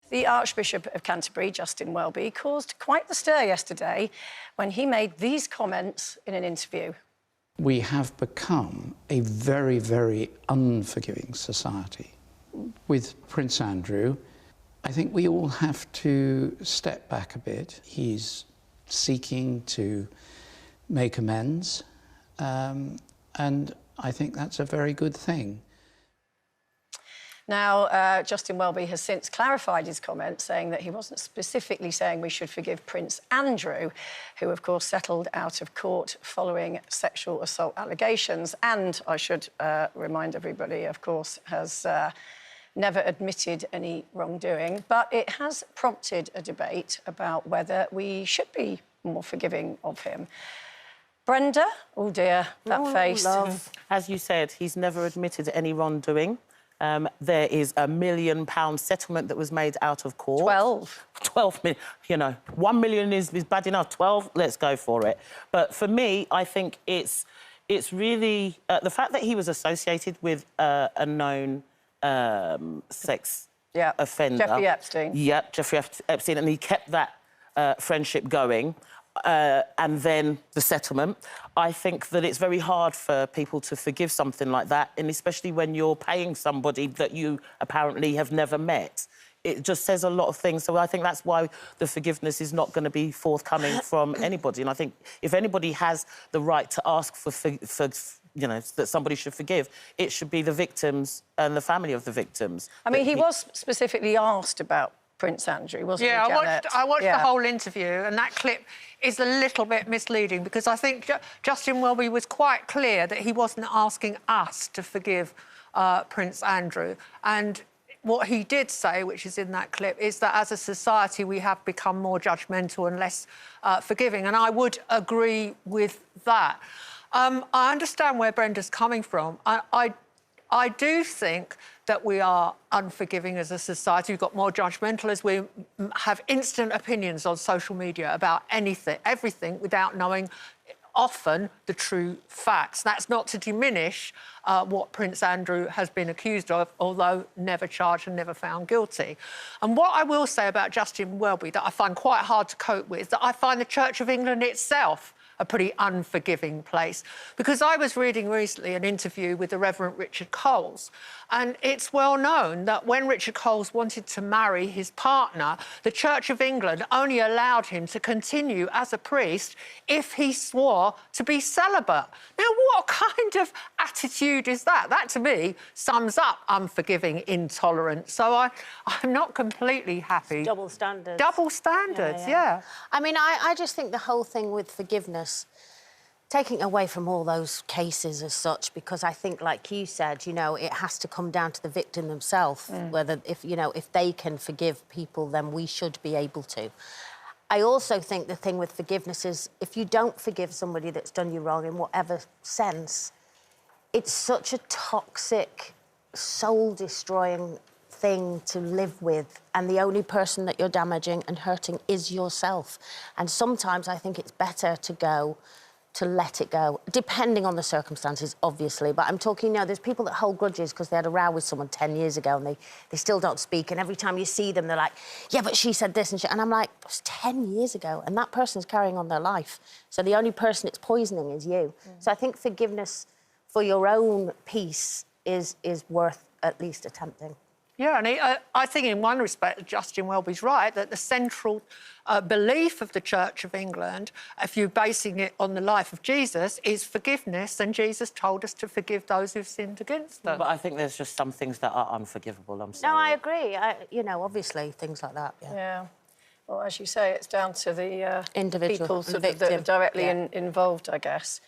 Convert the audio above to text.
The Archbishop of Canterbury, Justin Welby, caused quite the stir yesterday when he made these comments in an interview. We have become a very, very unforgiving society. With Prince Andrew, I think we all have to step back a bit. He's seeking to make amends, and I think that's a very good thing. Now, Justin Welby has since clarified his comments, saying that he wasn't specifically saying we should forgive Prince Andrew, who, of course, settled out of court following sexual assault allegations. And I should remind everybody, of course, has never admitted any wrongdoing. But it has prompted a debate about whether we should be more forgiving of him. Brenda? Oh, dear, that face. Love. As you said, he's never admitted any wrongdoing. There is £1 million settlement that was made out of court. 12 million. You know, 1 million is bad enough. 12, let's go for it. But for me, I think it's really the fact that he was associated with a known sex offender. Jeffrey Epstein. Yep, Jeffrey Epstein, and he kept that friendship going. And then the settlement. I think that it's very hard for people to forgive something like that, and especially when you're paying somebody that you apparently have never met. It just says a lot of things. So I think that's why the forgiveness is not going to be forthcoming from anybody. And I think if anybody has the right to ask for you know, that somebody should forgive, it should be the victims and the family of the victims. I mean, he was specifically asked about Prince Andrew, wasn't he, Janet? I watched the whole interview, and that clip is a little bit misleading because I think Justin Welby was quite clear that he wasn't asking us to forgive Prince Andrew. And what he did say, which is in that clip, is that as a society we have become more judgmental and less forgiving. And I would agree with that. I understand where Brenda's coming from. I do think that we are unforgiving as a society. We've got more judgmental as we have instant opinions on social media about anything, everything, without knowing often the true facts. That's not to diminish what Prince Andrew has been accused of, although never charged and never found guilty. And what I will say about Justin Welby that I find quite hard to cope with, that I find the Church of England itself a pretty unforgiving place. Because I was reading recently an interview with the Reverend Richard Coles, and it's well known that when Richard Coles wanted to marry his partner, the Church of England only allowed him to continue as a priest if he swore to be celibate. Now, what kind of attitude is that? That, to me, sums up unforgiving intolerance. So I'm not completely happy. It's double standards. Double standards, yeah. I mean, I just think the whole thing with forgiveness, taking away from all those cases as such, because I think, like you said, you know, it has to come down to the victim themselves, whether, if they can forgive people, then we should be able to. I also think the thing with forgiveness is if you don't forgive somebody that's done you wrong in whatever sense, it's such a toxic, soul-destroying thing to live with, and the only person that you're damaging and hurting is yourself. And sometimes I think it's better to let it go, depending on the circumstances, obviously. But I'm talking, there's people that hold grudges because they had a row with someone 10 years ago and they still don't speak, and every time you see them, they're like, yeah, but she said this, and I'm like, it was 10 years ago, and that person's carrying on their life. So the only person it's poisoning is you. So I think forgiveness for your own peace is worth at least attempting. Yeah, and I think in one respect, Justin Welby's right, that the central belief of the Church of England, if you're basing it on the life of Jesus, is forgiveness, and Jesus told us to forgive those who've sinned against them. But I think there's just some things that are unforgivable, I'm sorry. No, I agree. Obviously, things like that, Yeah. Well, as you say, it's down to the individual people that are directly involved, I guess.